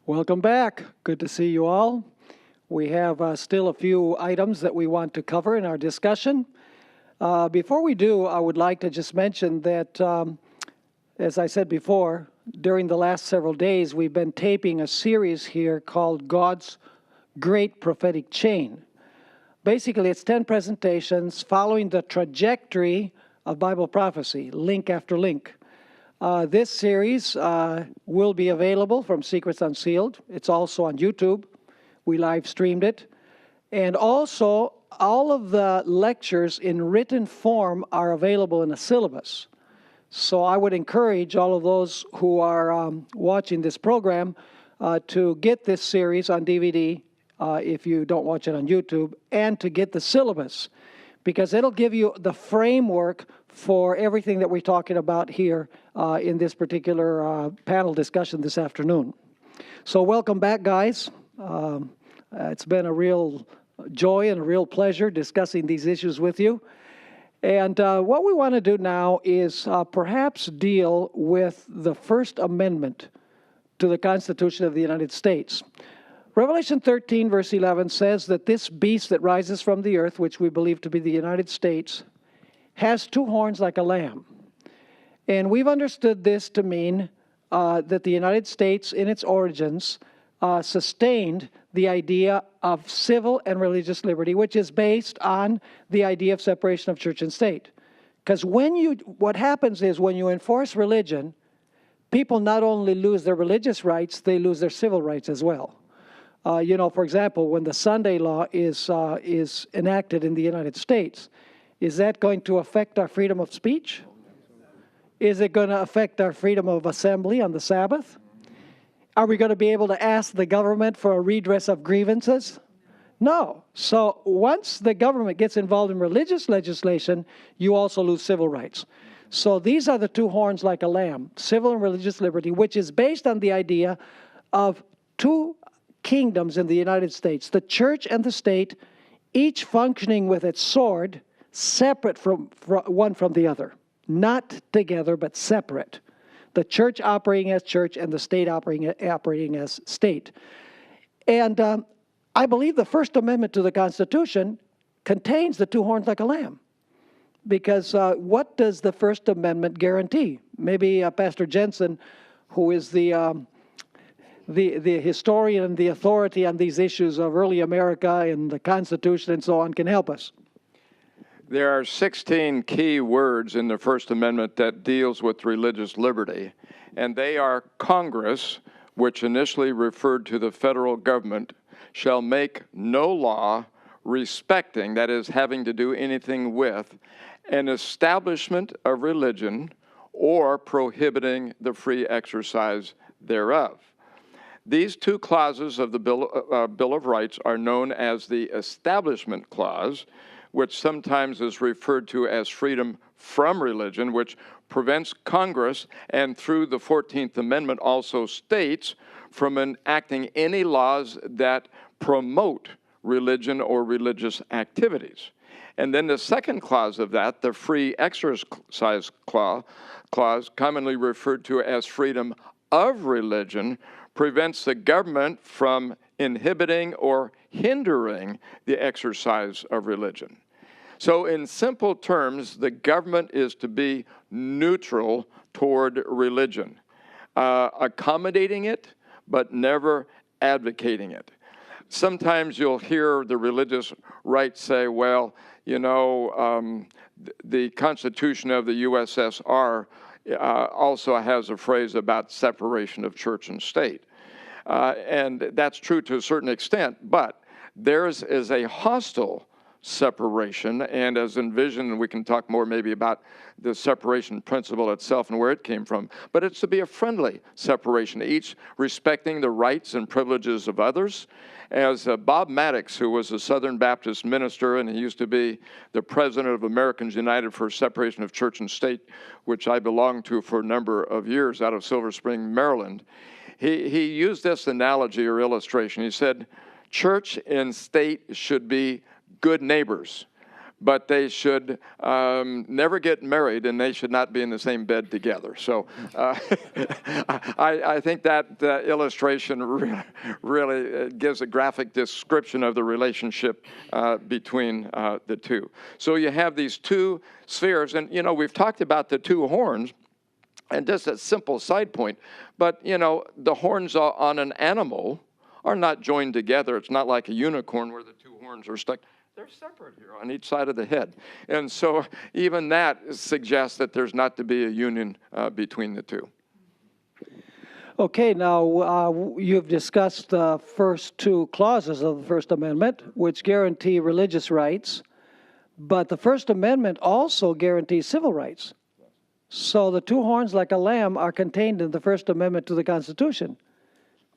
Welcome back. Good to see you all. We have still a few items that we want to cover in our discussion. Before we do, I would like to just mention that, as I said before, during the last several days, we've been taping a series here called God's Great Prophetic Chain. Basically, it's 10 presentations following the trajectory of Bible prophecy, link after link. This series will be available from Secrets Unsealed. It's also on YouTube. We live streamed it. And also, all of the lectures in written form are available in a syllabus. So I would encourage all of those who are watching this program to get this series on DVD if you don't watch it on YouTube, and to get the syllabus, because it'll give you the framework for everything that we're talking about here in this particular panel discussion this afternoon. So welcome back, guys. It's been a real joy and a real pleasure discussing these issues with you. And what we want to do now is perhaps deal with the First Amendment to the Constitution of the United States. Revelation 13, verse 11 says that this beast that rises from the earth, which we believe to be the United States, has two horns like a lamb. And we've understood this to mean that the United States, in its origins, sustained the idea of civil and religious liberty, which is based on the idea of separation of church and state. Because what happens is when you enforce religion, people not only lose their religious rights, they lose their civil rights as well. For example, when the Sunday law is enacted in the United States, is that going to affect our freedom of speech? Is it going to affect our freedom of assembly on the Sabbath? Are we going to be able to ask the government for a redress of grievances? No. So once the government gets involved in religious legislation, you also lose civil rights. So these are the two horns like a lamb, civil and religious liberty, which is based on the idea of two kingdoms in the United States, the church and the state, each functioning with its sword, separate from one from the other. Not together, but separate. The church operating as church and the state operating as state. And I believe the First Amendment to the Constitution contains the two horns like a lamb. Because what does the First Amendment guarantee? Maybe Pastor Jensen, who is the historian and the authority on these issues of early America and the Constitution and so on, can help us. There are 16 key words in the First Amendment that deals with religious liberty, and they are: Congress, which initially referred to the federal government, shall make no law respecting, that is, having to do anything with, an establishment of religion or prohibiting the free exercise thereof. These two clauses of the Bill of Rights are known as the Establishment Clause, which sometimes is referred to as freedom from religion, which prevents Congress, and through the 14th Amendment also states, from enacting any laws that promote religion or religious activities. And then the second clause of that, the Free Exercise Clause, commonly referred to as freedom of religion, prevents the government from inhibiting or hindering the exercise of religion. So in simple terms, the government is to be neutral toward religion, accommodating it, but never advocating it. Sometimes you'll hear the religious right say, well, the Constitution of the USSR also has a phrase about separation of church and state. And that's true to a certain extent, but theirs is a hostile separation, and as envisioned, we can talk more maybe about the separation principle itself and where it came from, but it's to be a friendly separation, each respecting the rights and privileges of others. As Bob Maddox, who was a Southern Baptist minister, and he used to be the president of Americans United for Separation of Church and State, which I belonged to for a number of years out of Silver Spring, Maryland, he used this analogy or illustration. He said, church and state should be good neighbors, but they should never get married, and they should not be in the same bed together. So I think that illustration really gives a graphic description of the relationship between the two. So you have these two spheres, and we've talked about the two horns. And just a simple side point, but the horns on an animal are not joined together. It's not like a unicorn where the two horns are stuck. They're separate here on each side of the head. And so even that suggests that there's not to be a union between the two. Okay, now you've discussed the first two clauses of the First Amendment, which guarantee religious rights, but the First Amendment also guarantees civil rights. So the two horns like a lamb are contained in the First Amendment to the Constitution,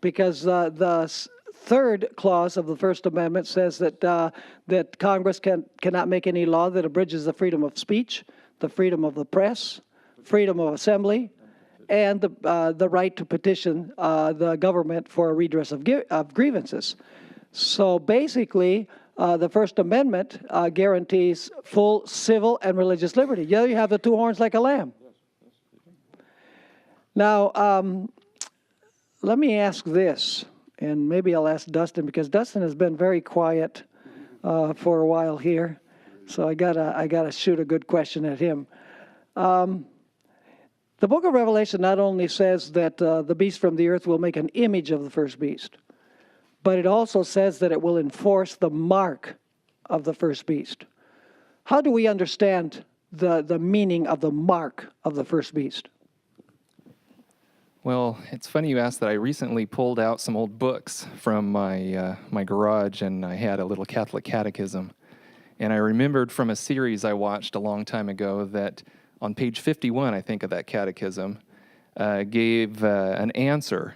because the third clause of the First Amendment says that that Congress cannot make any law that abridges the freedom of speech, the freedom of the press, freedom of assembly, and the right to petition the government for a redress of grievances. So basically, the First Amendment guarantees full civil and religious liberty. Yeah, you have the two horns like a lamb. Now, let me ask this, and maybe I'll ask Dustin, because Dustin has been very quiet for a while here, so I gotta shoot a good question at him. The book of Revelation not only says that the beast from the earth will make an image of the first beast, but it also says that it will enforce the mark of the first beast. How do we understand the meaning of the mark of the first beast? Well, it's funny you asked that. I recently pulled out some old books from my garage, and I had a little Catholic catechism. And I remembered from a series I watched a long time ago that on page 51, I think, of that catechism, gave an answer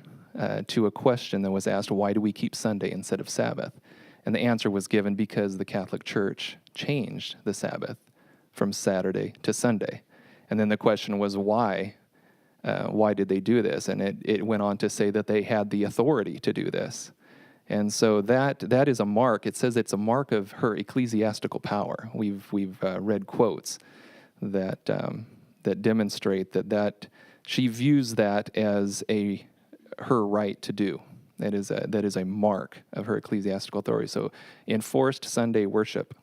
to a question that was asked, why do we keep Sunday instead of Sabbath? And the answer was given because the Catholic Church changed the Sabbath from Saturday to Sunday. And then the question was, why? Why did they do this? And it went on to say that they had the authority to do this. And so that is a mark. It says it's a mark of her ecclesiastical power. We've read quotes that demonstrate that she views that as her right to do. That is a mark of her ecclesiastical authority. So enforced Sunday worship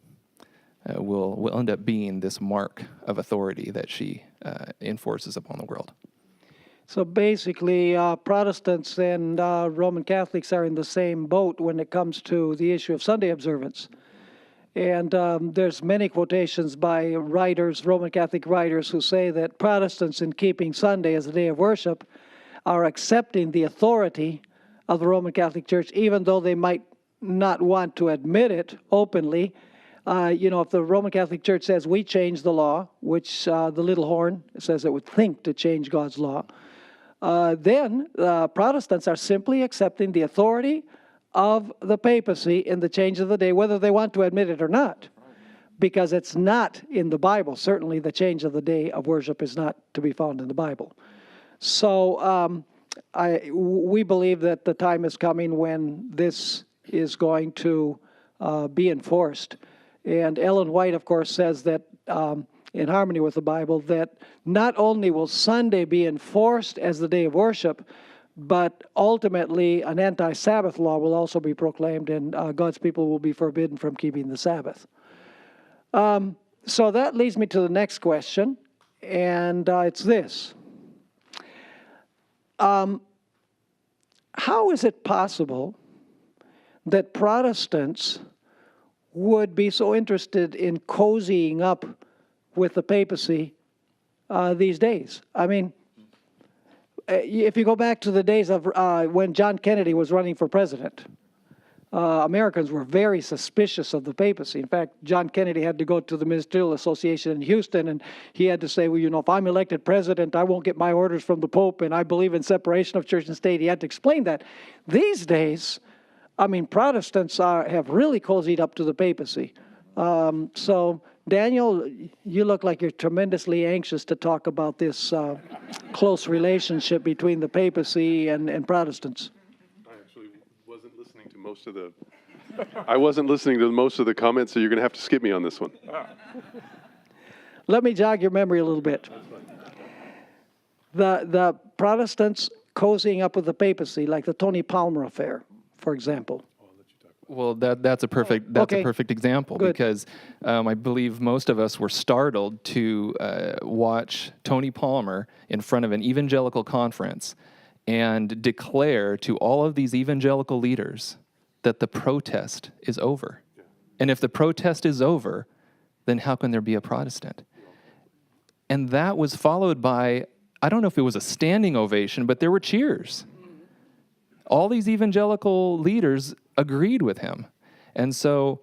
will end up being this mark of authority that she enforces upon the world. So basically, Protestants and Roman Catholics are in the same boat when it comes to the issue of Sunday observance. And there's many quotations by writers, Roman Catholic writers, who say that Protestants, in keeping Sunday as a day of worship, are accepting the authority of the Roman Catholic Church, even though they might not want to admit it openly. If the Roman Catholic Church says we change the law, which the little horn says it would think to change God's law, then Protestants are simply accepting the authority of the papacy in the change of the day, whether they want to admit it or not, because it's not in the Bible. Certainly the change of the day of worship is not to be found in the Bible. So we believe that the time is coming when this is going to be enforced. And Ellen White, of course, says that in harmony with the Bible, that not only will Sunday be enforced as the day of worship, but ultimately an anti-Sabbath law will also be proclaimed, and God's people will be forbidden from keeping the Sabbath. So that leads me to the next question, and it's this. How is it possible that Protestants would be so interested in cozying up with the papacy these days? I mean, if you go back to the days of when John Kennedy was running for president, Americans were very suspicious of the papacy. In fact, John Kennedy had to go to the Ministerial Association in Houston, and he had to say, well, if I'm elected president, I won't get my orders from the Pope, and I believe in separation of church and state. He had to explain that. These days, Protestants have really cozied up to the papacy. So, Daniel, you look like you're tremendously anxious to talk about this close relationship between the papacy and Protestants. I actually wasn't listening to most of the I wasn't listening to most of the comments, so you're going to have to skip me on this one. Let me jog your memory a little bit. The Protestants cozying up with the papacy, like the Tony Palmer affair, for example. Well, that's a perfect okay. a perfect example Good. because I believe most of us were startled to watch Tony Palmer in front of an evangelical conference and declare to all of these evangelical leaders that the protest is over. And if the protest is over, then how can there be a Protestant? And that was followed by, I don't know if it was a standing ovation, but there were cheers. All these evangelical leaders agreed with him. And so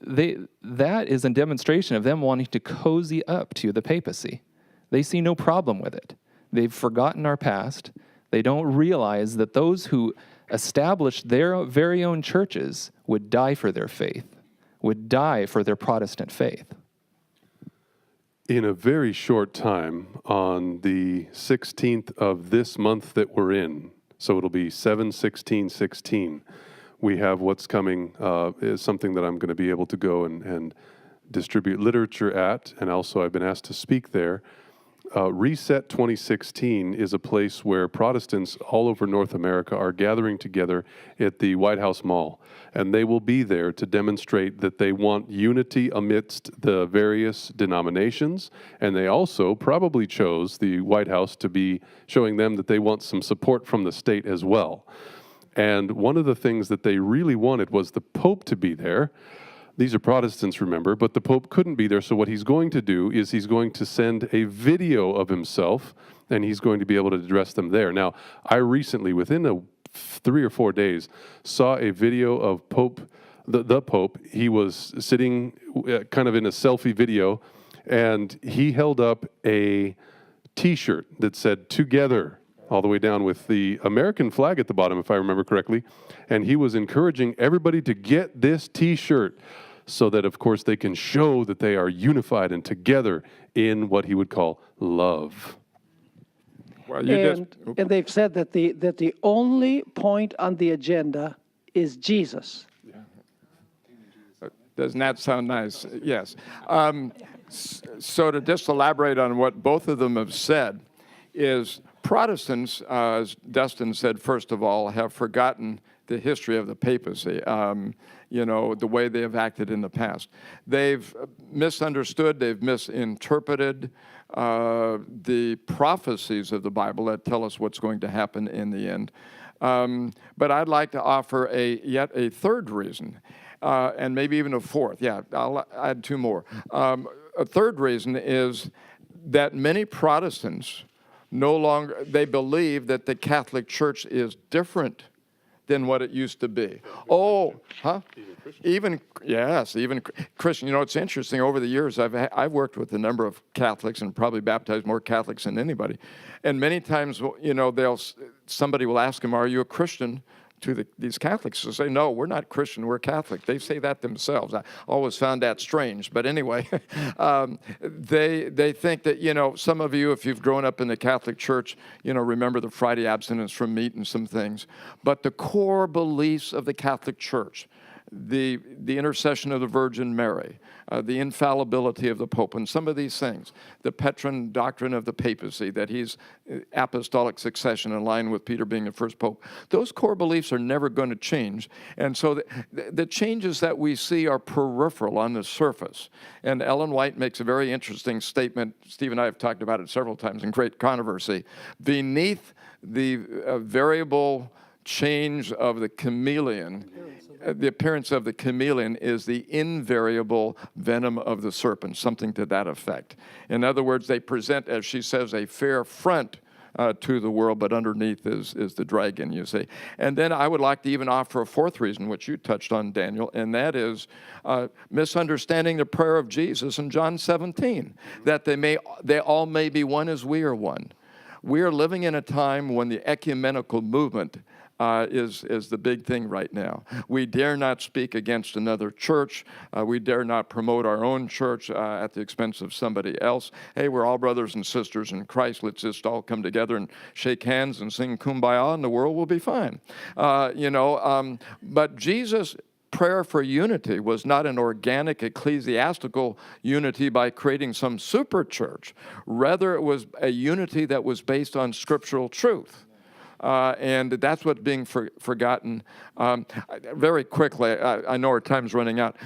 that is a demonstration of them wanting to cozy up to the papacy. They see no problem with it. They've forgotten our past. They don't realize that those who established their very own churches would die for their faith, would die for their Protestant faith. In a very short time, on the 16th of this month that we're in, so it'll be 7/16/16, we have what's coming is something that I'm going to be able to go and distribute literature at, and also I've been asked to speak there. Reset 2016 is a place where Protestants all over North America are gathering together at the White House Mall, and they will be there to demonstrate that they want unity amidst the various denominations, and they also probably chose the White House to be showing them that they want some support from the state as well. And one of the things that they really wanted was the Pope to be there. These are Protestants, remember, but the Pope couldn't be there, so what he's going to do is he's going to send a video of himself, and he's going to be able to address them there. Now, I recently, within 3 or 4 days, saw a video of the Pope. He was sitting kind of in a selfie video, and he held up a T-shirt that said, "Together," all the way down with the American flag at the bottom, if I remember correctly. And he was encouraging everybody to get this T-shirt so that, of course, they can show that they are unified and together in what he would call love. Well, And they've said that the only point on the agenda is Jesus. Doesn't that sound nice? Yes. So to just elaborate on what both of them have said is Protestants, as Dustin said, first of all, have forgotten the history of the papacy, the way they have acted in the past. They've misunderstood, they've misinterpreted the prophecies of the Bible that tell us what's going to happen in the end. But I'd like to offer yet a third reason, and maybe even a fourth. Yeah, I'll add 2 more. A third reason is that many Protestants they believe that the Catholic Church is different than what it used to be. Even Christian. It's interesting. Over the years, I've worked with a number of Catholics and probably baptized more Catholics than anybody. And many times, somebody will ask them, "Are you a Christian?" To these Catholics to say, "No, we're not Christian, we're Catholic." They say that themselves. I always found that strange. But anyway, they think that, some of you, if you've grown up in the Catholic Church, remember the Friday abstinence from meat and some things. But the core beliefs of the Catholic Church, the intercession of the Virgin Mary, the infallibility of the Pope, and some of these things, the Petrine doctrine of the papacy, that he's apostolic succession in line with Peter being the first Pope, those core beliefs are never going to change. And so the changes that we see are peripheral on the surface. And Ellen White makes a very interesting statement. Steve and I have talked about it several times in great controversy. Beneath the variable change of the chameleon, the appearance of the chameleon is the invariable venom of the serpent, something to that effect. In other words, they present, as she says, a fair front to the world, but underneath is the dragon, you see. And then I would like to even offer a fourth reason, which you touched on, Daniel, and that is misunderstanding the prayer of Jesus in John 17, that they all may be one as we are one. We are living in a time when the ecumenical movement is the big thing right now. We dare not speak against another church. We dare not promote our own church at the expense of somebody else. Hey, we're all brothers and sisters in Christ. Let's just all come together and shake hands and sing Kumbaya, and the world will be fine. But Jesus prayer for unity was not an organic ecclesiastical unity by creating some super church. Rather, it was a unity that was based on scriptural truth. And that's what's being forgotten. Very quickly, I know our time's running out.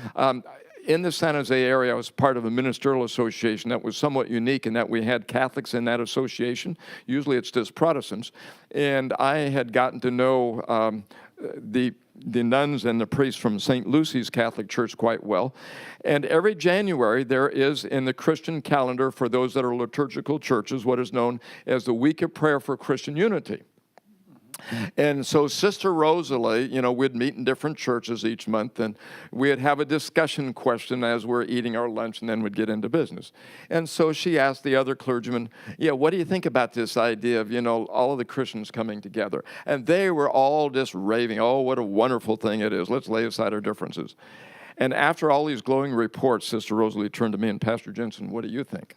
In the San Jose area, I was part of a ministerial association that was somewhat unique in that we had Catholics in that association. Usually it's just Protestants. And I had gotten to know the nuns and the priests from St. Lucy's Catholic Church quite well. And every January there is in the Christian calendar for those that are liturgical churches what is known as the Week of Prayer for Christian Unity. And so Sister Rosalie, we'd meet in different churches each month, and we'd have a discussion question as we're eating our lunch, and then we'd get into business. And so she asked the other clergymen, what do you think about this idea of, all of the Christians coming together? And they were all just raving, oh, what a wonderful thing it is. Let's lay aside our differences. And after all these glowing reports, Sister Rosalie turned to me and, Pastor Jensen, what do you think?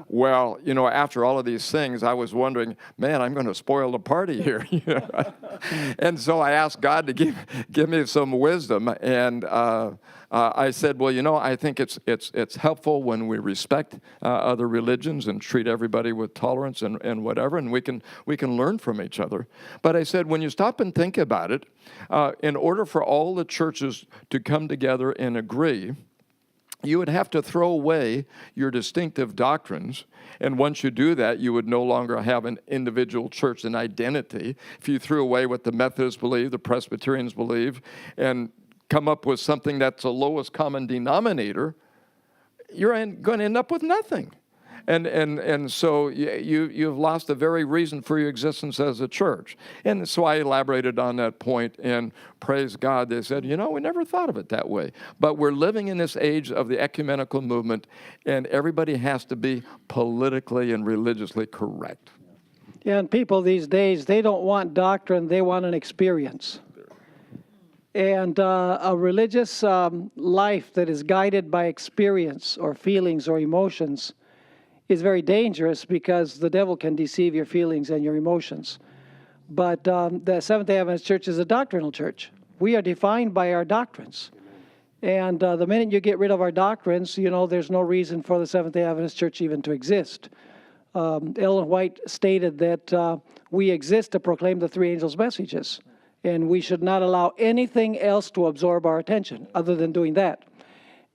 Well, after all of these things, I was wondering, man, I'm going to spoil the party here. And so I asked God to give me some wisdom. And I said, well, I think it's helpful when we respect other religions and treat everybody with tolerance and whatever, and we can learn from each other. But I said, when you stop and think about it, in order for all the churches to come together and agree, you would have to throw away your distinctive doctrines. And once you do that, you would no longer have an individual church, an identity. If you threw away what the Methodists believe, the Presbyterians believe, and come up with something that's the lowest common denominator, you're going to end up with nothing. And so you've lost the very reason for your existence as a church. And so I elaborated on that point, and praise God, they said, we never thought of it that way. But we're living in this age of the ecumenical movement, and everybody has to be politically and religiously correct. Yeah, and people these days, they don't want doctrine, they want an experience. And a religious life that is guided by experience or feelings or emotions is very dangerous because the devil can deceive your feelings and your emotions. But the Seventh-day Adventist Church is a doctrinal church. We are defined by our doctrines. And the minute you get rid of our doctrines, there's no reason for the Seventh-day Adventist Church even to exist. Ellen White stated that we exist to proclaim the three angels' messages, and we should not allow anything else to absorb our attention other than doing that.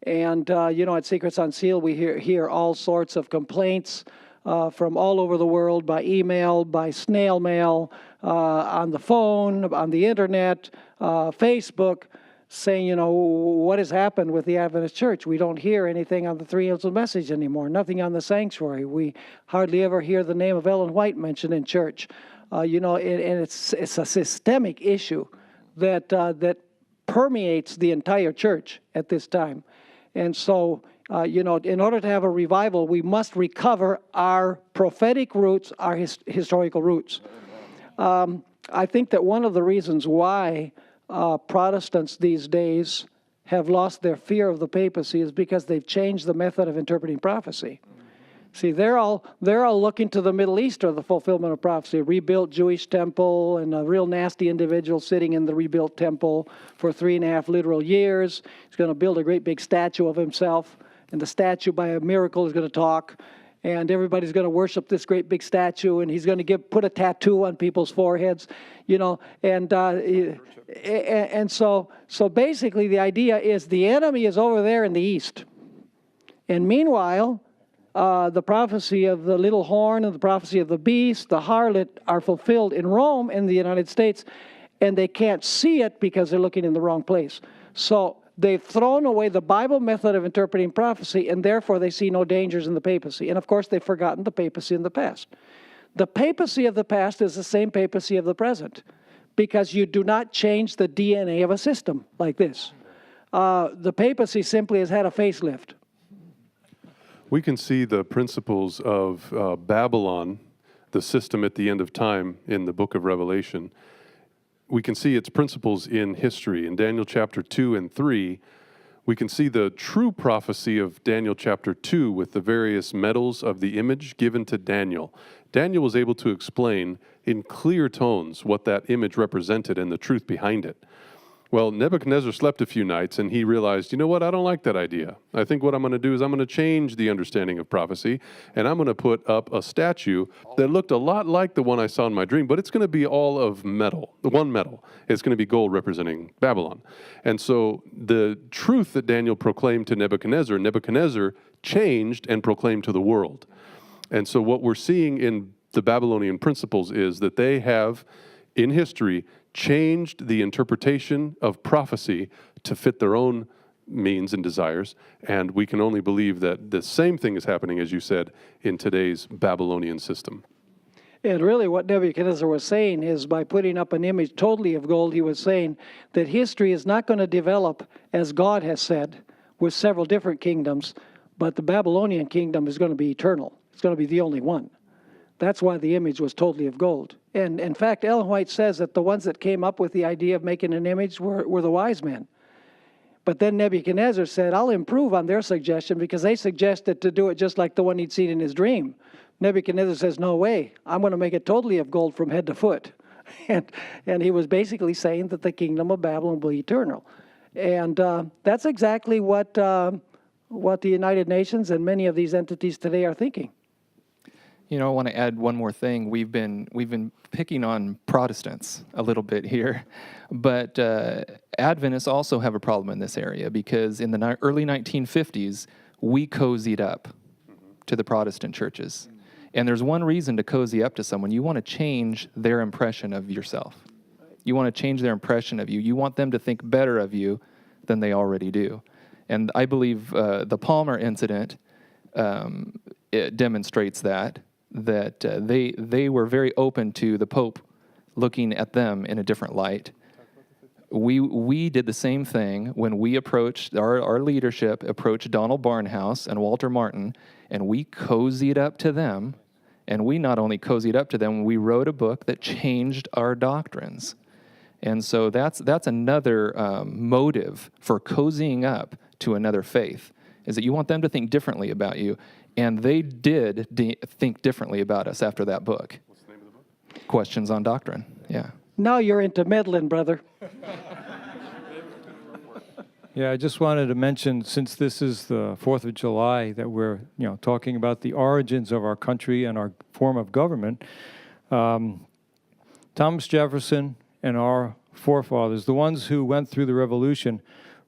And, at Secrets Unsealed, we hear all sorts of complaints from all over the world by email, by snail mail, on the phone, on the internet, Facebook, saying, what has happened with the Adventist Church? We don't hear anything on the Three Angels Message anymore, nothing on the sanctuary. We hardly ever hear the name of Ellen White mentioned in church. And it's a systemic issue that permeates the entire church at this time. And so, in order to have a revival, we must recover our prophetic roots, our historical roots. I think that one of the reasons why Protestants these days have lost their fear of the papacy is because they've changed the method of interpreting prophecy. See, they're all looking to the Middle East for the fulfillment of prophecy. A rebuilt Jewish temple and a real nasty individual sitting in the rebuilt temple for 3.5 literal years. He's going to build a great big statue of himself, and the statue by a miracle is going to talk, and everybody's going to worship this great big statue, and he's going to put a tattoo on people's foreheads, and so basically the idea is the enemy is over there in the east, and meanwhile, the prophecy of the little horn and the prophecy of the beast, the harlot, are fulfilled in Rome, in the United States, and they can't see it because they're looking in the wrong place. So they've thrown away the Bible method of interpreting prophecy, and therefore they see no dangers in the papacy. And of course, they've forgotten the papacy in the past. The papacy of the past is the same papacy of the present, because you do not change the DNA of a system like this. The papacy simply has had a facelift. We can see the principles of Babylon, the system at the end of time in the book of Revelation. We can see its principles in history. In Daniel chapter 2 and 3, we can see the true prophecy of Daniel chapter 2 with the various metals of the image given to Daniel. Daniel was able to explain in clear tones what that image represented and the truth behind it. Well, Nebuchadnezzar slept a few nights and he realized, you know what, I don't like that idea. I think what I'm going to do is I'm going to change the understanding of prophecy, and I'm going to put up a statue that looked a lot like the one I saw in my dream, but it's going to be all of metal, one metal. It's going to be gold representing Babylon. And so the truth that Daniel proclaimed to Nebuchadnezzar, Nebuchadnezzar changed and proclaimed to the world. And so what we're seeing in the Babylonian principles is that they have, in history, changed the interpretation of prophecy to fit their own means and desires, and we can only believe that the same thing is happening, as you said, in today's Babylonian system. And really what Nebuchadnezzar was saying is, by putting up an image totally of gold, he was saying that history is not going to develop as God has said, with several different kingdoms, but the Babylonian kingdom is going to be eternal. It's going to be the only one. That's why the image was totally of gold. And in fact, Ellen White says that the ones that came up with the idea of making an image were the wise men. But then Nebuchadnezzar said, I'll improve on their suggestion, because they suggested to do it just like the one he'd seen in his dream. Nebuchadnezzar says, no way, I'm going to make it totally of gold from head to foot. And he was basically saying that the kingdom of Babylon will be eternal. And that's exactly what the United Nations and many of these entities today are thinking. You know, I want to add one more thing. We've been picking on Protestants a little bit here, but Adventists also have a problem in this area, because in the early 1950s, we cozied up to the Protestant churches. And there's one reason to cozy up to someone. You want to change their impression of yourself. You want to change their impression of you. You want them to think better of you than they already do. And I believe the Palmer incident it demonstrates that they were very open to the Pope looking at them in a different light. We did the same thing when we approached, our leadership approached Donald Barnhouse and Walter Martin, and we cozied up to them. And we not only cozied up to them, we wrote a book that changed our doctrines. And so that's another motive for cozying up to another faith, is that you want them to think differently about you. And they did think differently about us after that book. What's the name of the book? Questions on Doctrine, yeah. Now you're into meddling, brother. Yeah, I just wanted to mention, since this is the 4th of July, that we're talking about the origins of our country and our form of government. Thomas Jefferson and our forefathers, the ones who went through the Revolution,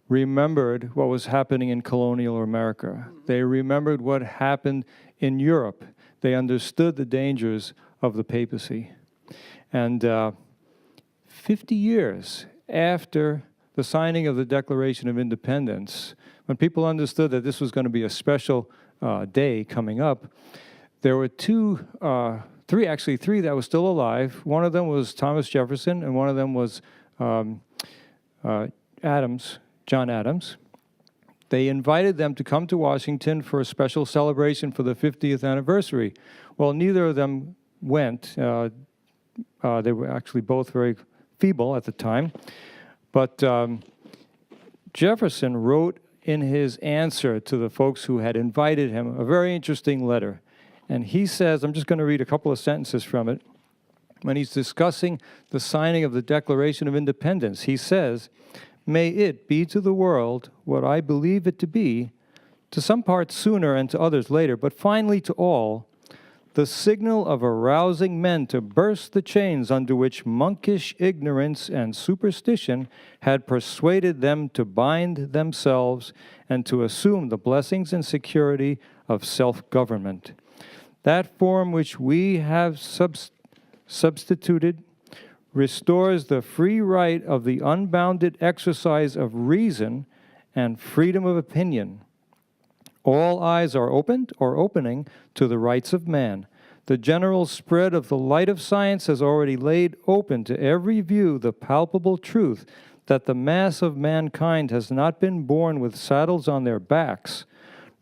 remembered what was happening in colonial America. They remembered what happened in Europe. They understood the dangers of the papacy. And 50 years after the signing of the Declaration of Independence, when people understood that this was going to be a special day coming up, there were three that were still alive. One of them was Thomas Jefferson, and one of them was John Adams. They invited them to come to Washington for a special celebration for the 50th anniversary. Well, neither of them went. They were actually both very feeble at the time. But Jefferson wrote in his answer to the folks who had invited him a very interesting letter. And he says, I'm just going to read a couple of sentences from it. When he's discussing the signing of the Declaration of Independence, he says, "May it be to the world what I believe it to be, to some parts sooner and to others later, but finally to all, the signal of arousing men to burst the chains under which monkish ignorance and superstition had persuaded them to bind themselves and to assume the blessings and security of self-government. That form which we have substituted restores the free right of the unbounded exercise of reason and freedom of opinion. All eyes are opened or opening to the rights of man. The general spread of the light of science has already laid open to every view the palpable truth that the mass of mankind has not been born with saddles on their backs,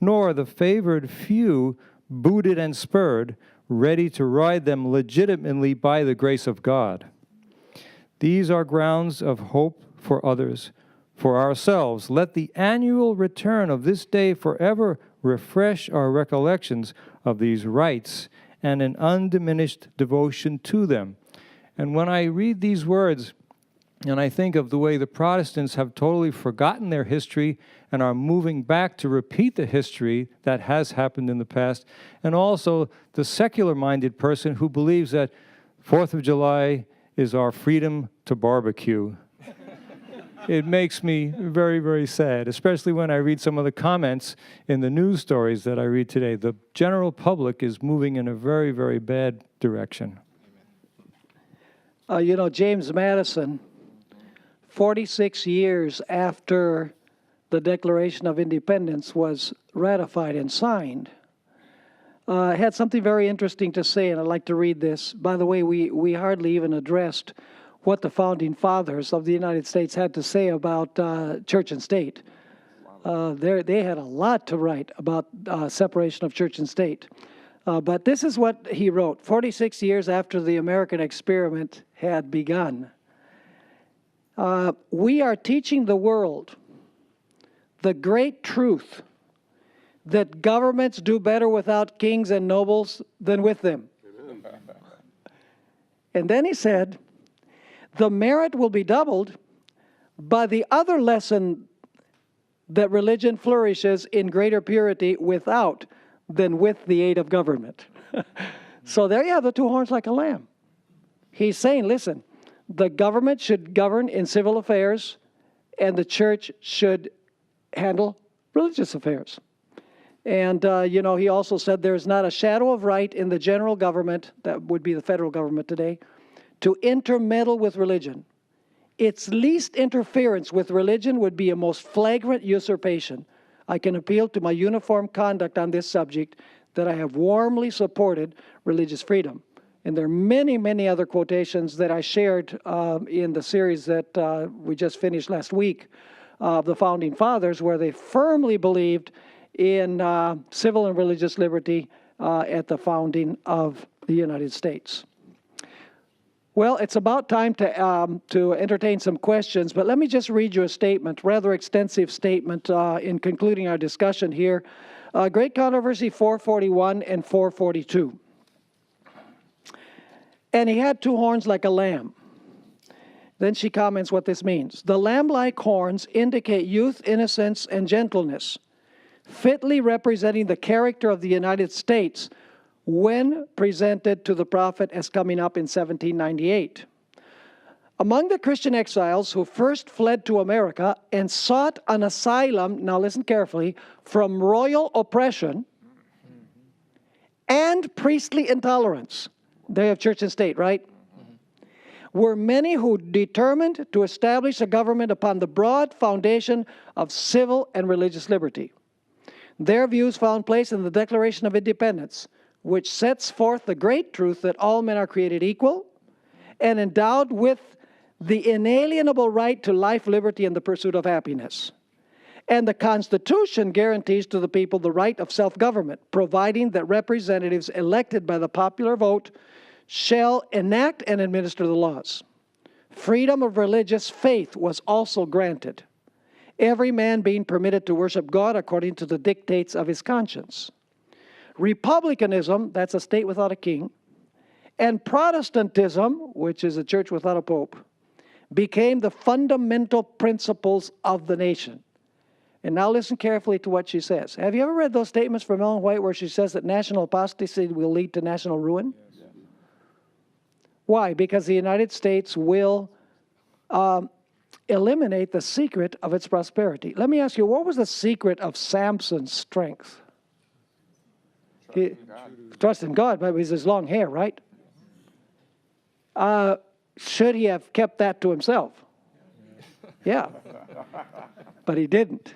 nor the favored few booted and spurred, ready to ride them legitimately by the grace of God. These are grounds of hope for others. For ourselves, let the annual return of this day forever refresh our recollections of these rights and an undiminished devotion to them." And when I read these words, And I think of the way the Protestants have totally forgotten their history and are moving back to repeat the history that has happened in the past. And also the secular-minded person who believes that 4th of July is our freedom to barbecue. It makes me very, very sad, especially when I read some of the comments in the news stories that I read today. The general public is moving in a very, very bad direction. You know, James Madison, 46 years after the Declaration of Independence was ratified and signed, had something very interesting to say, and I'd like to read this. By the way, we hardly even addressed what the founding fathers of the United States had to say about church and state. They had a lot to write about separation of church and state. But this is what he wrote 46 years after the American experiment had begun. We are teaching the world the great truth that governments do better without kings and nobles than with them. Amen. And then he said, the merit will be doubled by the other lesson that religion flourishes in greater purity without than with the aid of government. So there you have the two horns like a lamb. He's saying, listen, the government should govern in civil affairs and the church should handle religious affairs. And, you know, he also said there's not a shadow of right in the general government, that would be the federal government today, to intermeddle with religion. Its least interference with religion would be a most flagrant usurpation. I can appeal to my uniform conduct on this subject that I have warmly supported religious freedom. And there are many, many other quotations that I shared in the series that we just finished last week of the Founding Fathers, where they firmly believed in civil and religious liberty at the founding of the United States. Well, it's about time to entertain some questions, but let me just read you a statement, rather extensive statement in concluding our discussion here. Great Controversy 441 and 442. And he had two horns like a lamb. Then she comments what this means. The lamb-like horns indicate youth, innocence, and gentleness, fitly representing the character of the United States when presented to the prophet as coming up in 1798. Among the Christian exiles who first fled to America and sought an asylum, now listen carefully, from royal oppression and priestly intolerance, they have church and state, right? Were many who determined to establish a government upon the broad foundation of civil and religious liberty. Their views found place in the Declaration of Independence, which sets forth the great truth that all men are created equal and endowed with the inalienable right to life, liberty, and the pursuit of happiness. And the Constitution guarantees to the people the right of self-government, providing that representatives elected by the popular vote shall enact and administer the laws. Freedom of religious faith was also granted, every man being permitted to worship God according to the dictates of his conscience. Republicanism, that's a state without a king, and Protestantism, which is a church without a pope, became the fundamental principles of the nation. And now listen carefully to what she says. Have you ever read those statements from Ellen White where she says that national apostasy will lead to national ruin? Yes. Why? Because the United States will eliminate the secret of its prosperity. Let me ask you, what was the secret of Samson's strength? Trust in God, but it was his long hair, right? Should he have kept that to himself? Yeah. But he didn't.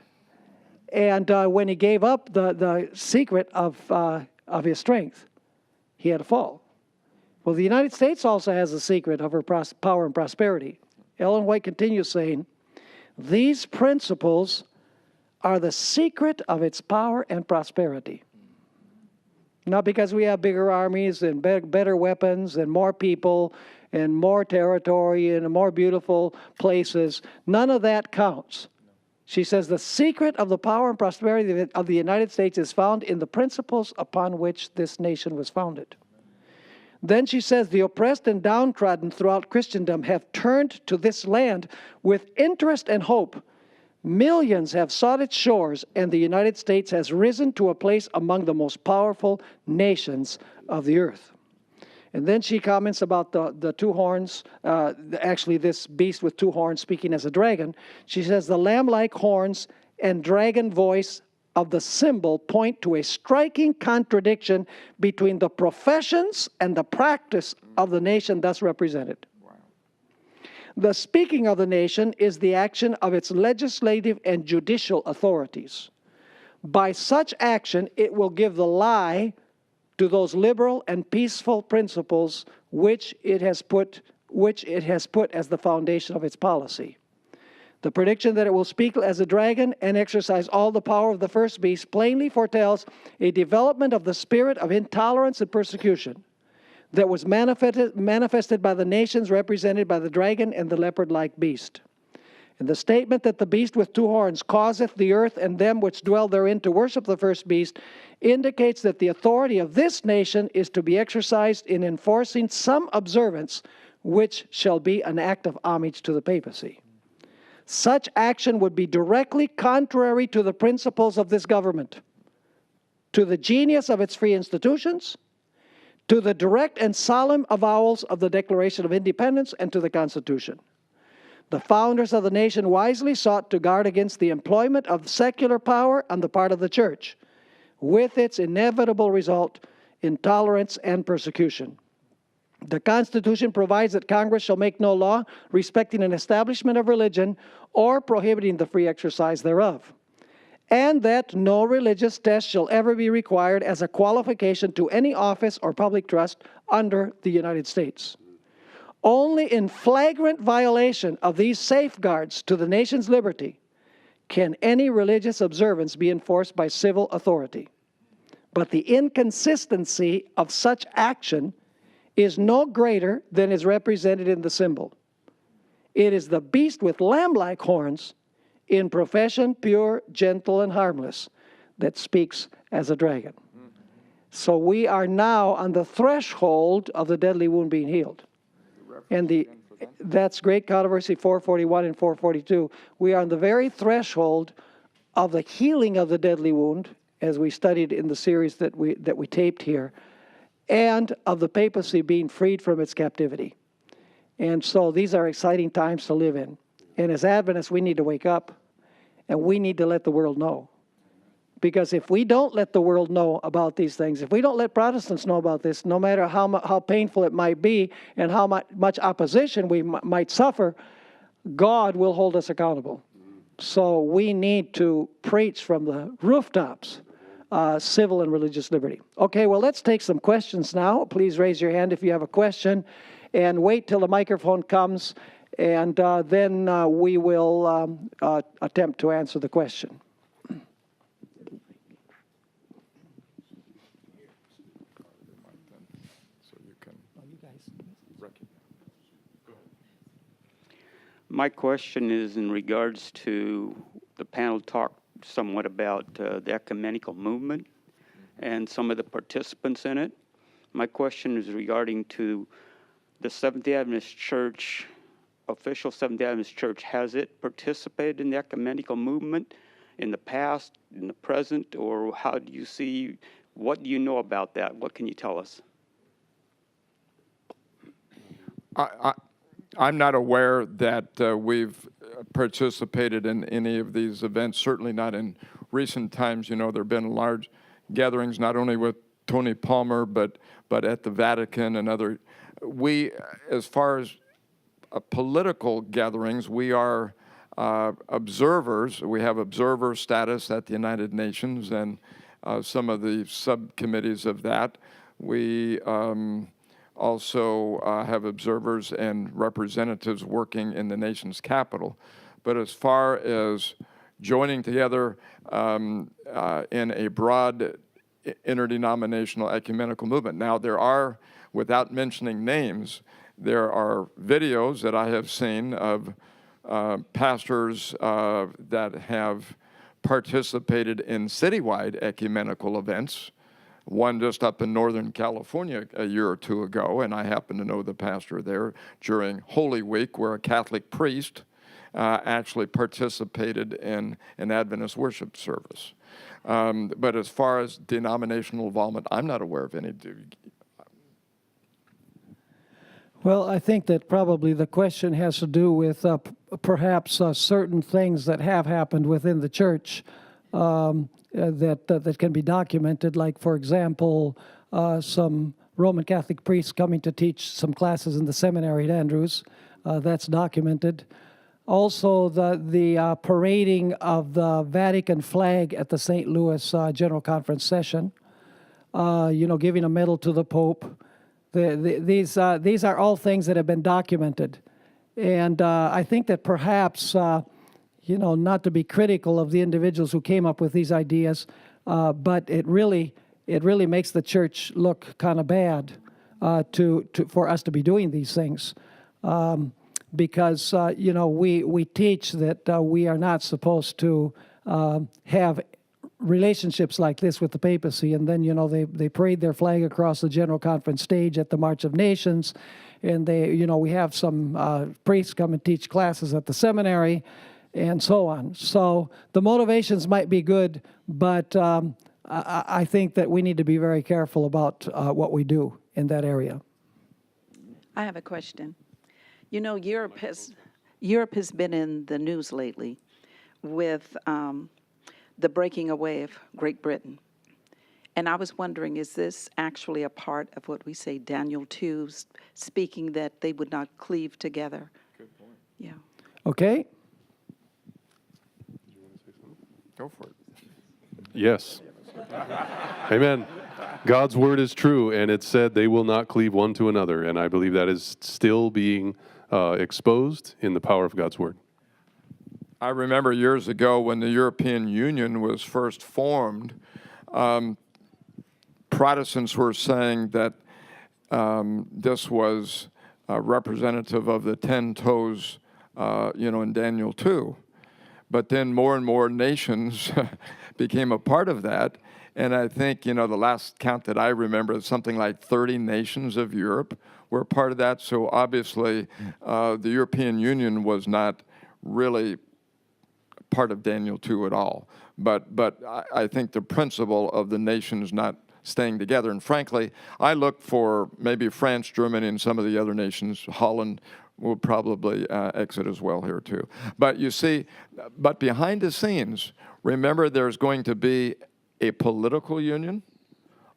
And when he gave up the secret of his strength, he had to fall. Well, the United States also has a secret of her power and prosperity. Ellen White continues saying, these principles are the secret of its power and prosperity. Not because we have bigger armies and better weapons and more people and more territory and more beautiful places. None of that counts. She says the secret of the power and prosperity of the United States is found in the principles upon which this nation was founded. Then she says, the oppressed and downtrodden throughout Christendom have turned to this land with interest and hope. Millions have sought its shores, and the United States has risen to a place among the most powerful nations of the earth. And then she comments about the two horns, actually this beast with two horns speaking as a dragon. She says, the lamb-like horns and dragon voice of the symbol point to a striking contradiction between the professions and the practice of the nation thus represented. The speaking of the nation is the action of its legislative and judicial authorities. By such action, it will give the lie to those liberal and peaceful principles which it has put as the foundation of its policy. The prediction that it will speak as a dragon and exercise all the power of the first beast plainly foretells a development of the spirit of intolerance and persecution that was manifested by the nations represented by the dragon and the leopard-like beast. And the statement that the beast with two horns causeth the earth and them which dwell therein to worship the first beast indicates that the authority of this nation is to be exercised in enforcing some observance which shall be an act of homage to the papacy. Such action would be directly contrary to the principles of this government, to the genius of its free institutions, to the direct and solemn avowals of the Declaration of Independence, and to the Constitution. The founders of the nation wisely sought to guard against the employment of secular power on the part of the church, with its inevitable result, intolerance and persecution. The Constitution provides that Congress shall make no law respecting an establishment of religion or prohibiting the free exercise thereof, and that no religious test shall ever be required as a qualification to any office or public trust under the United States. Only in flagrant violation of these safeguards to the nation's liberty can any religious observance be enforced by civil authority. But the inconsistency of such action is no greater than is represented in the symbol. It is the beast with lamb-like horns, in profession pure, gentle, and harmless, that speaks as a dragon. So we are now on the threshold of the deadly wound being healed. And that's Great Controversy 441 and 442. We are on the very threshold of the healing of the deadly wound, as we studied in the series that we taped here, and of the papacy being freed from its captivity. And so these are exciting times to live in. And as Adventists, we need to wake up, and we need to let the world know. Because if we don't let the world know about these things, if we don't let Protestants know about this, no matter how painful it might be and how much opposition we might suffer, God will hold us accountable. So we need to preach from the rooftops civil and religious liberty. Okay, well, let's take some questions now. Please raise your hand if you have a question, and wait till the microphone comes, and then we will attempt to answer the question. My question is in regards to the panel talked somewhat about the ecumenical movement and some of the participants in it. My question is regarding to the Seventh-day Adventist Church, official Seventh-day Adventist Church. Has it participated in the ecumenical movement in the past, in the present, or how do you see, what do you know about that? What can you tell us? I'm not aware that we've participated in any of these events, certainly not in recent times. You know, there have been large gatherings, not only with Tony Palmer, but at the Vatican and other. We, as far as political gatherings, we are observers. We have observer status at the United Nations and some of the subcommittees of that. We also have observers and representatives working in the nation's capital. But as far as joining together in a broad interdenominational ecumenical movement, now there are, without mentioning names, there are videos that I have seen of pastors that have participated in citywide ecumenical events one just up in Northern California a year or two ago, and I happen to know the pastor there during Holy Week, where a Catholic priest actually participated in an Adventist worship service. But as far as denominational involvement, I'm not aware of any. Well, I think that probably the question has to do with perhaps certain things that have happened within the church that can be documented, like, for example, some Roman Catholic priests coming to teach some classes in the seminary at Andrews. That's documented. Also, the parading of the Vatican flag at the St. Louis General Conference session, giving a medal to the Pope. These are all things that have been documented. And I think that perhaps, not to be critical of the individuals who came up with these ideas, but it really makes the church look kind of bad for us to be doing these things. Because, we teach that we are not supposed to have relationships like this with the papacy, and then they parade their flag across the General Conference stage at the March of Nations, and we have some priests come and teach classes at the seminary, and so on. So the motivations might be good, but I think that we need to be very careful about what we do in that area. I have a question. Europe has been in the news lately with the breaking away of Great Britain. And I was wondering, is this actually a part of what we say Daniel 2, speaking that they would not cleave together? Good point. Yeah. Okay? Go for it. Yes. Amen. God's word is true, and it said they will not cleave one to another, and I believe that is still being exposed in the power of God's word. I remember years ago when the European Union was first formed, Protestants were saying that this was representative of the 10 toes, in Daniel 2. But then more and more nations became a part of that. And I think, the last count that I remember is something like 30 nations of Europe were part of that. So obviously, the European Union was not really part of Daniel 2 at all. But I think the principle of the nations not staying together, and frankly, I look for maybe France, Germany, and some of the other nations, Holland, will probably exit as well here too. But you see, but behind the scenes, remember there's going to be a political union,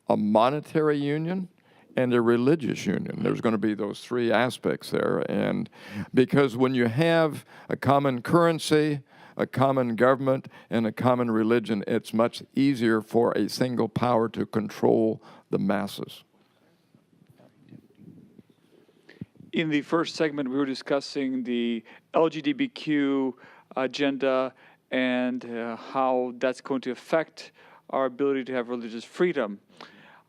a monetary union, and a religious union. There's going to be those three aspects there. And because when you have a common currency, a common government, and a common religion, it's much easier for a single power to control the masses. In the first segment, we were discussing the LGBTQ agenda and how that's going to affect our ability to have religious freedom.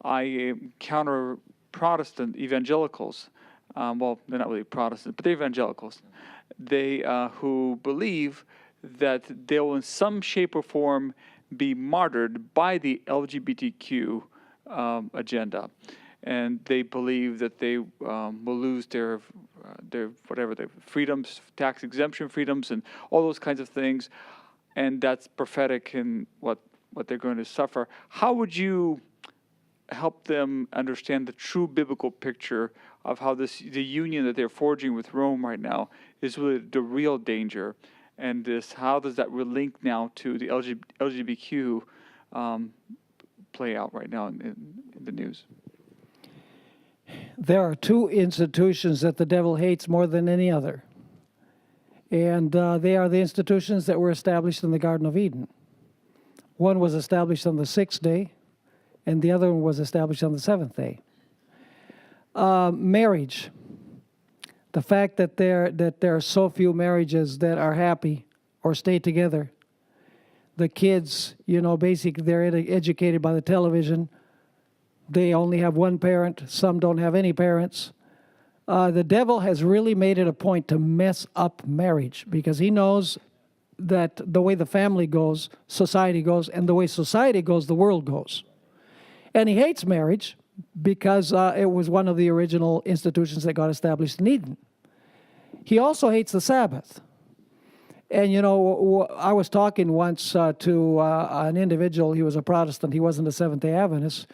I encounter Protestant evangelicals. Well, they're not really Protestant, but they're evangelicals. They who believe that they will in some shape or form be martyred by the LGBTQ agenda. And they believe that they will lose their freedoms, tax exemption freedoms, and all those kinds of things. And that's prophetic in what they're going to suffer. How would you help them understand the true biblical picture of how the union that they're forging with Rome right now is really the real danger? And how does that relink now to the LGBTQ play out right now in the news? There are two institutions that the devil hates more than any other. And they are the institutions that were established in the Garden of Eden. One was established on the 6th day, and the other one was established on the 7th day. Marriage. The fact that there are so few marriages that are happy or stay together. The kids, basically they're educated by the television. They only have one parent. Some don't have any parents. The devil has really made it a point to mess up marriage because he knows that the way the family goes, society goes, and the way society goes, the world goes. And he hates marriage because it was one of the original institutions that got established in Eden. He also hates the Sabbath. And, you know, I was talking once to an individual, he was a Protestant, he wasn't a Seventh-day Adventist,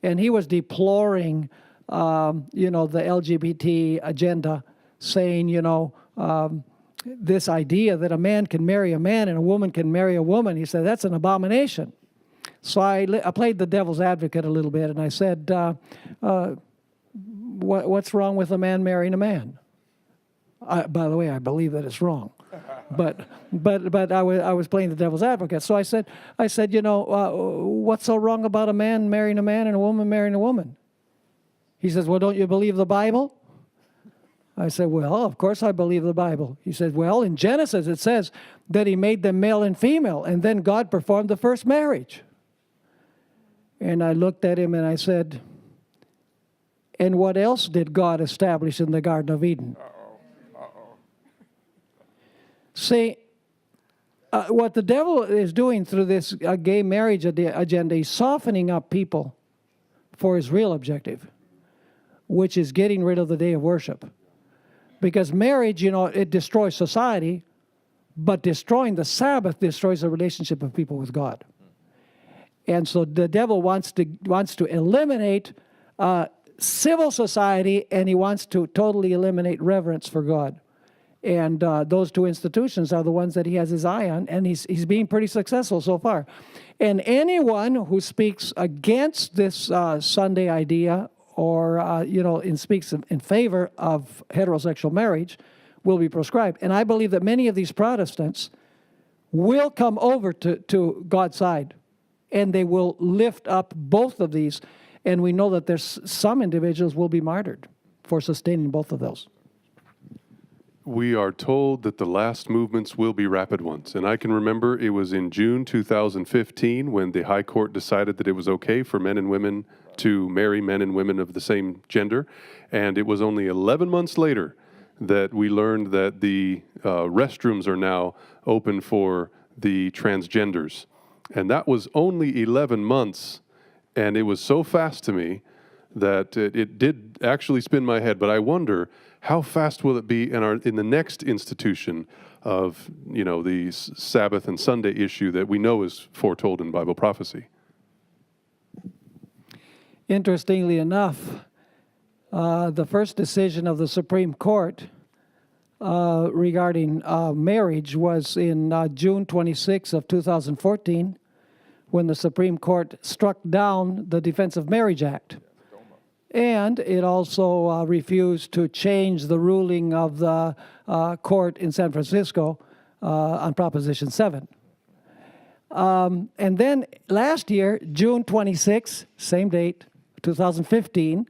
and he was deploring, you know, the LGBT agenda, saying, you know, this idea that a man can marry a man and a woman can marry a woman. He said, that's an abomination. So I played the devil's advocate a little bit, and I said, what's wrong with a man marrying a man? By the way, I believe that it's wrong. But I was playing the devil's advocate. So I said, you know, what's so wrong about a man marrying a man and a woman marrying a woman? He says, well, don't you believe the Bible? I said, well, of course I believe the Bible. He said, well, in Genesis it says that he made them male and female, and then God performed the first marriage. And I looked at him and I said, and what else did God establish in the Garden of Eden? See, what the devil is doing through this gay marriage agenda, he's softening up people for his real objective, which is getting rid of the day of worship. Because marriage, you know, it destroys society, but destroying the Sabbath destroys the relationship of people with God. And so the devil wants to eliminate civil society, and he wants to totally eliminate reverence for God. And those two institutions are the ones that he has his eye on, and he's being pretty successful so far. And anyone who speaks against this Sunday idea or, you know, speaks in favor of heterosexual marriage will be proscribed. And I believe that many of these Protestants will come over to God's side, and they will lift up both of these. And we know that there's some individuals will be martyred for sustaining both of those. We are told that the last movements will be rapid ones. And I can remember it was in June 2015 when the High Court decided that it was okay for men and women to marry men and women of the same gender. And it was only 11 months later that we learned that the restrooms are now open for the transgenders. And that was only 11 months. And it was so fast to me that it did actually spin my head. But I wonder, how fast will it be in the next institution of, you know, the Sabbath and Sunday issue that we know is foretold in Bible prophecy? Interestingly enough, the first decision of the Supreme Court regarding marriage was in June 26 of 2014, when the Supreme Court struck down the Defense of Marriage Act. And it also refused to change the ruling of the court in San Francisco on Proposition 7. And then last year, June 26, same date, 2015,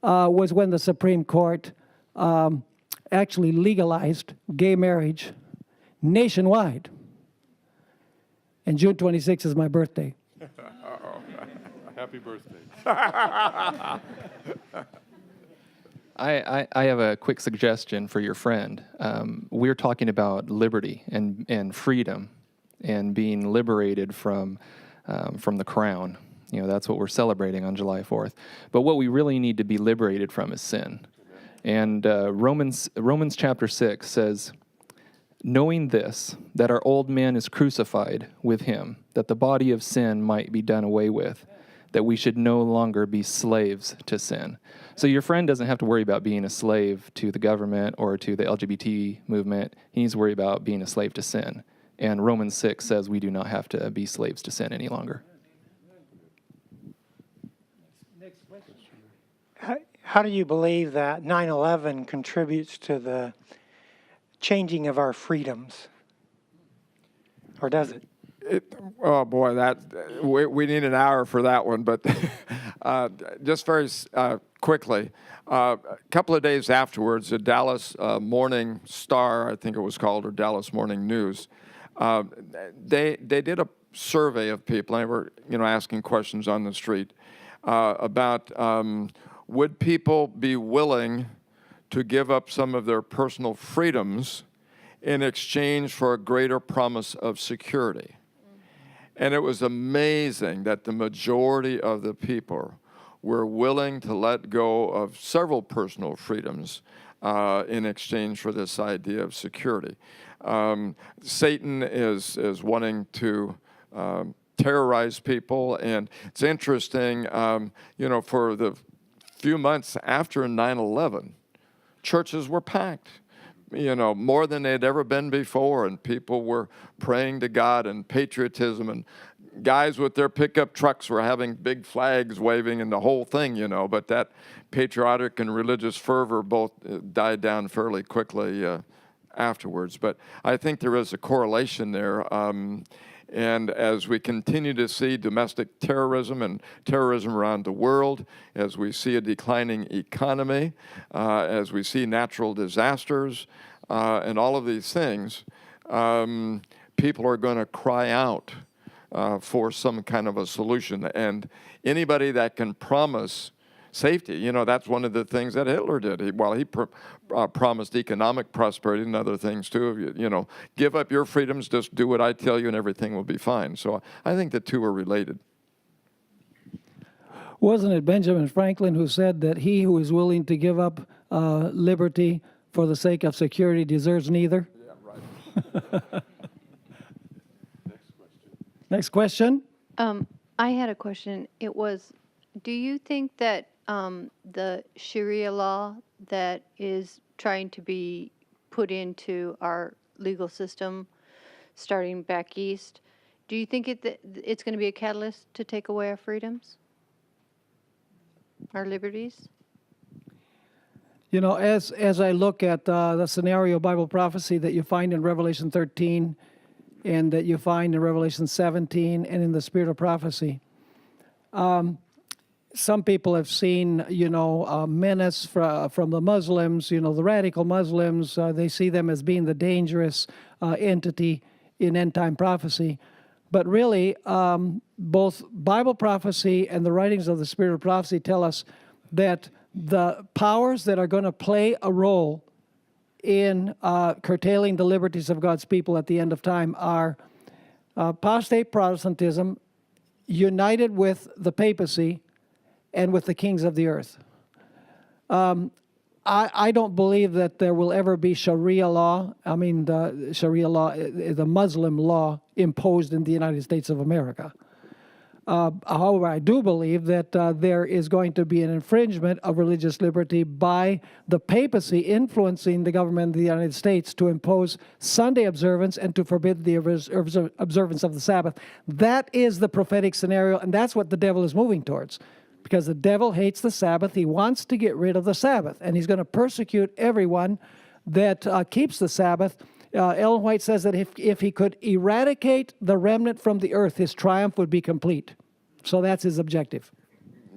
was when the Supreme Court actually legalized gay marriage nationwide. And June 26 is my birthday. Happy birthday. I have a quick suggestion for your friend. We're talking about liberty and freedom and being liberated from the crown. You know, that's what we're celebrating on July 4th. But what we really need to be liberated from is sin. And Romans chapter 6 says, knowing this, that our old man is crucified with him, that the body of sin might be done away with, that we should no longer be slaves to sin. So your friend doesn't have to worry about being a slave to the government or to the LGBT movement. He needs to worry about being a slave to sin. And Romans 6 says we do not have to be slaves to sin any longer. How do you believe that 9/11 contributes to the changing of our freedoms? Or does it? Oh boy, we need an hour for that one. But just very quickly, a couple of days afterwards, the Dallas Morning Star, I think it was called, or Dallas Morning News, they did a survey of people. And they were asking questions on the street about would people be willing to give up some of their personal freedoms in exchange for a greater promise of security. And it was amazing that the majority of the people were willing to let go of several personal freedoms in exchange for this idea of security. Satan is wanting to terrorize people, and it's interesting, for the few months after 9/11, churches were packed, more than they'd ever been before, and people were praying to God and patriotism, and guys with their pickup trucks were having big flags waving and the whole thing, but that patriotic and religious fervor both died down fairly quickly afterwards. But I think there is a correlation there. And as we continue to see domestic terrorism and terrorism around the world, as we see a declining economy, as we see natural disasters, and all of these things, people are going to cry out for some kind of a solution. And anybody that can promise safety, that's one of the things that Hitler did. He promised economic prosperity and other things too. Give up your freedoms, just do what I tell you and everything will be fine. So I think the two are related. Wasn't it Benjamin Franklin who said that he who is willing to give up liberty for the sake of security deserves neither? Yeah, right. Next question. I had a question. It was, do you think that the Sharia law that is trying to be put into our legal system, starting back east, do you think it's going to be a catalyst to take away our freedoms, our liberties? As I look at the scenario Bible prophecy that you find in Revelation 13 and that you find in Revelation 17 and in the Spirit of Prophecy, some people have seen, a menace from the Muslims, the radical Muslims. They see them as being the dangerous entity in end-time prophecy. But really, both Bible prophecy and the writings of the Spirit of Prophecy tell us that the powers that are going to play a role in curtailing the liberties of God's people at the end of time are apostate Protestantism united with the papacy and with the kings of the earth. I don't believe that there will ever be Sharia law. I mean, the Sharia law, the Muslim law imposed in the United States of America. However, I do believe that there is going to be an infringement of religious liberty by the papacy influencing the government of the United States to impose Sunday observance and to forbid the observance of the Sabbath. That is the prophetic scenario, and that's what the devil is moving towards. Because the devil hates the Sabbath. He wants to get rid of the Sabbath, and he's going to persecute everyone that keeps the Sabbath. Ellen White says that if he could eradicate the remnant from the earth, his triumph would be complete. So that's his objective.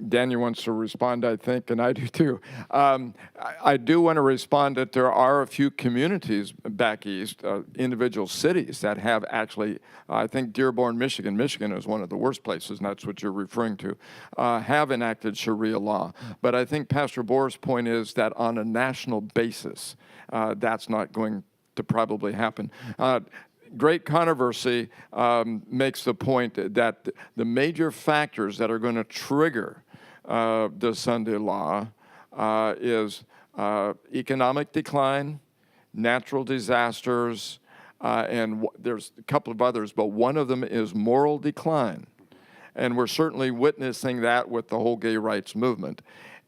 Daniel wants to respond, I think, and I do too. I do want to respond that there are a few communities back east, individual cities that have actually, I think Dearborn, Michigan is one of the worst places, and that's what you're referring to, have enacted Sharia law. But I think Pastor Bohr's point is that on a national basis, that's not going to probably happen. Great Controversy makes the point that the major factors that are going to trigger the Sunday law is economic decline, natural disasters, and there's a couple of others, but one of them is moral decline. And we're certainly witnessing that with the whole gay rights movement.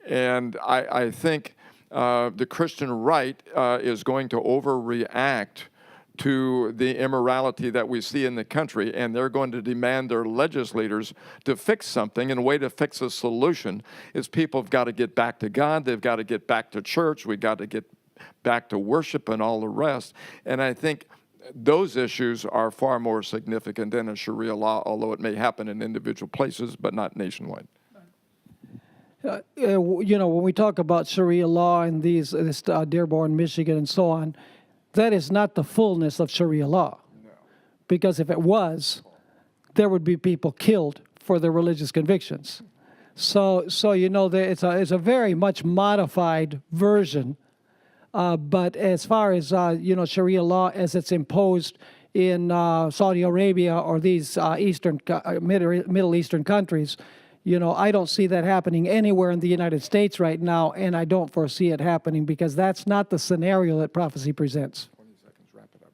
And I think the Christian right is going to overreact to the immorality that we see in the country, and they're going to demand their legislators to fix something. And a way to fix a solution is people have got to get back to God, they've got to get back to church, we've got to get back to worship and all the rest. And I think those issues are far more significant than a Sharia law, although it may happen in individual places, but not nationwide. When we talk about Sharia law and this Dearborn, Michigan, and so on, that is not the fullness of Sharia law. No. Because if it was, there would be people killed for their religious convictions. So it's a very much modified version. But as far as Sharia law as it's imposed in Saudi Arabia or these Middle Eastern countries. You know, I don't see that happening anywhere in the United States right now, and I don't foresee it happening because that's not the scenario that prophecy presents. 20 seconds, wrap it up.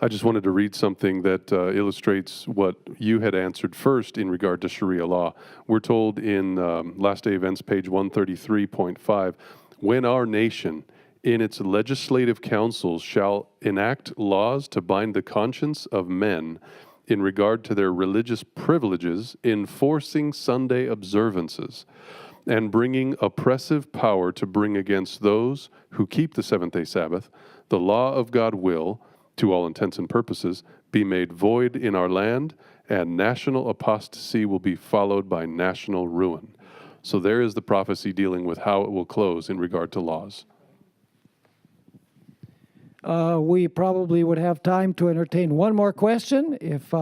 I just wanted to read something that illustrates what you had answered first in regard to Sharia law. We're told in Last Day Events, page 133.5, when our nation in its legislative councils shall enact laws to bind the conscience of men in regard to their religious privileges, enforcing Sunday observances, and bringing oppressive power to bring against those who keep the seventh-day Sabbath, the law of God will, to all intents and purposes, be made void in our land, and national apostasy will be followed by national ruin. So there is the prophecy dealing with how it will close in regard to laws. We probably would have time to entertain one more question if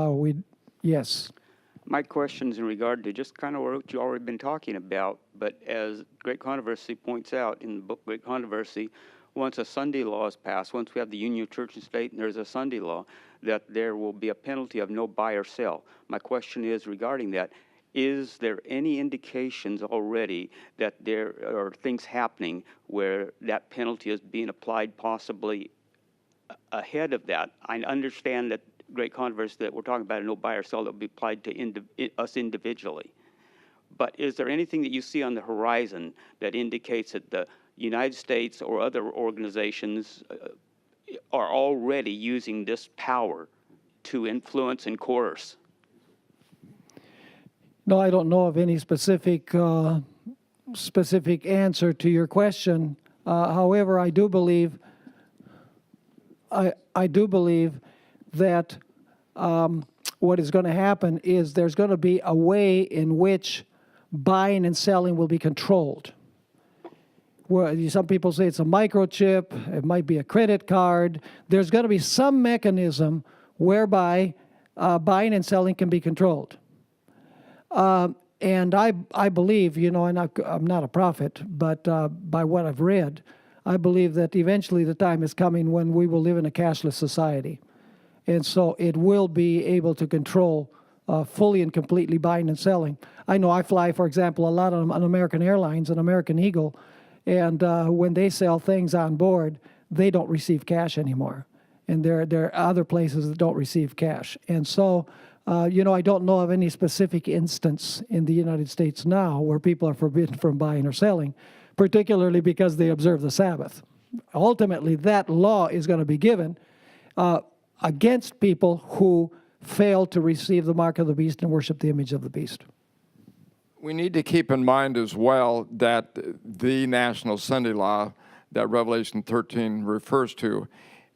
yes. My question's in regard to just kind of what you've already been talking about, but as Great Controversy points out in the book Great Controversy, once a Sunday law is passed, once we have the Union of Church and State and there's a Sunday law, that there will be a penalty of no buy or sell. My question is regarding that, is there any indications already that there are things happening where that penalty is being applied possibly ahead of that? I understand that Great Controversy that we're talking about a no buy or sell that will be applied to us individually. But is there anything that you see on the horizon that indicates that the United States or other organizations are already using this power to influence and coerce? No, I don't know of any specific answer to your question. However, I do believe that what is going to happen is there's going to be a way in which buying and selling will be controlled. Where some people say it's a microchip, it might be a credit card. There's going to be some mechanism whereby buying and selling can be controlled. And I believe, you know, and I'm not a prophet, but by what I've read, I believe that eventually the time is coming when we will live in a cashless society. And so it will be able to control fully and completely buying and selling. I know I fly, for example, a lot on American Airlines and American Eagle, and when they sell things on board, they don't receive cash anymore. And there are other places that don't receive cash. And so, you know, I don't know of any specific instance in the United States now where people are forbidden from buying or selling, particularly because they observe the Sabbath. Ultimately, that law is going to be given against people who fail to receive the mark of the beast and worship the image of the beast. We need to keep in mind as well that the National Sunday Law that Revelation 13 refers to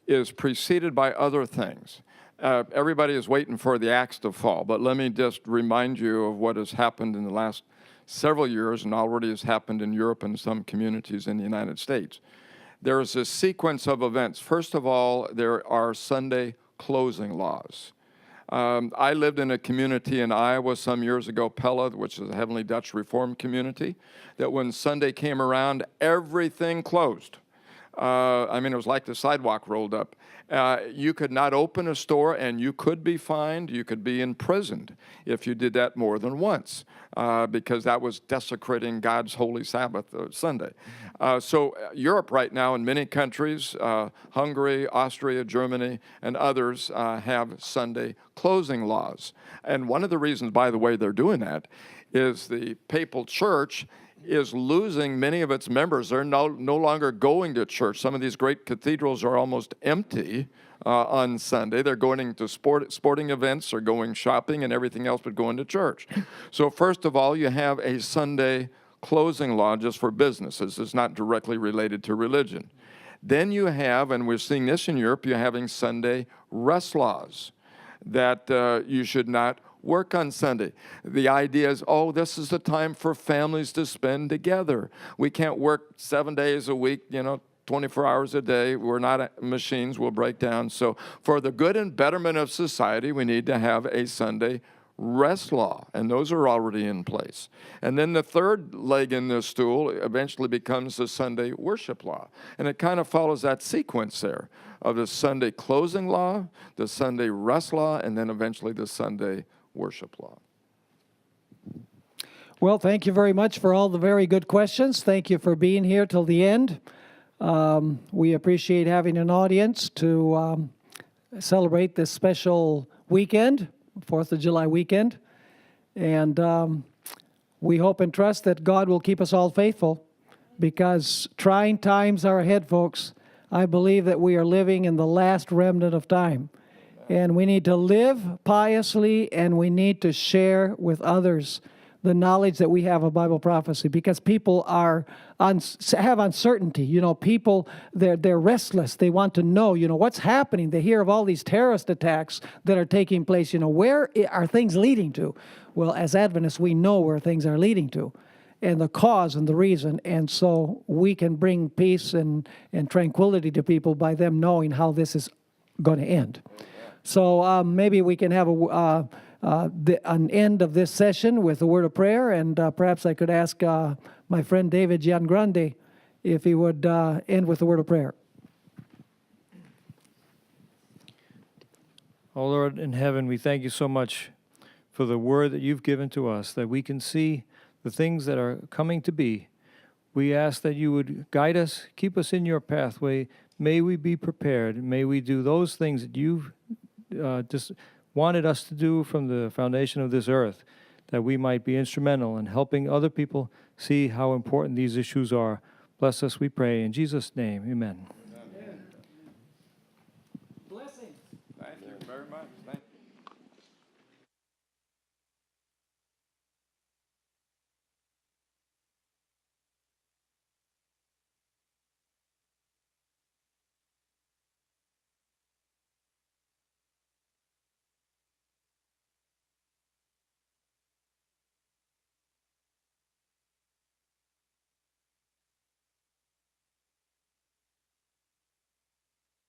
is preceded by other things. Everybody is waiting for the axe to fall, but let me just remind you of what has happened in the last several years and already has happened in Europe and some communities in the United States. There is a sequence of events. First of all, there are Sunday closing laws. I lived in a community in Iowa some years ago, Pella, which is a Heavenly Dutch Reformed community, that when Sunday came around, everything closed. I mean, it was like the sidewalk rolled up. You could not open a store, and you could be fined. You could be imprisoned if you did that more than once, because that was desecrating God's holy Sabbath, Sunday. So Europe right now, in many countries, Hungary, Austria, Germany, and others have Sunday closing laws. And one of the reasons, by the way, they're doing that is the papal church is losing many of its members. They're no longer going to church. Some of these great cathedrals are almost empty on Sunday. They're going to sporting events or going shopping and everything else but going to church. So first of all, you have a Sunday closing law just for businesses. It's not directly related to religion. Then you have, and we're seeing this in Europe, you're having Sunday rest laws that you should not work on Sunday. The idea is, oh, this is the time for families to spend together. We can't work 7 days a week, 24 hours a day. We're not machines, we'll break down. So for the good and betterment of society, we need to have a Sunday rest law, and those are already in place. And then the third leg in this stool eventually becomes the Sunday worship law. And it kind of follows that sequence there of the Sunday closing law, the Sunday rest law, and then eventually the Sunday worship law. Well, thank you very much for all the very good questions. Thank you for being here till the end. We appreciate having an audience to celebrate this special weekend, 4th of July weekend. And we hope and trust that God will keep us all faithful, because trying times are ahead, folks. I believe that we are living in the last remnant of time. And we need to live piously, and we need to share with others the knowledge that we have of Bible prophecy, because people have uncertainty. You know, people, they're restless. They want to know, you know, what's happening. They hear of all these terrorist attacks that are taking place. You know, where are things leading to? Well, as Adventists, we know where things are leading to, and the cause and the reason. And so we can bring peace and tranquility to people by them knowing how this is going to end. So maybe we can have an end of this session with a word of prayer, and perhaps I could ask my friend David Giangrande if he would end with a word of prayer. Oh, Lord in heaven, we thank you so much for the word that you've given to us, that we can see the things that are coming to be. We ask that you would guide us, keep us in your pathway. May we be prepared. May we do those things that you've just wanted us to do from the foundation of this earth, that we might be instrumental in helping other people see how important these issues are. Bless us, we pray. In Jesus' name, amen.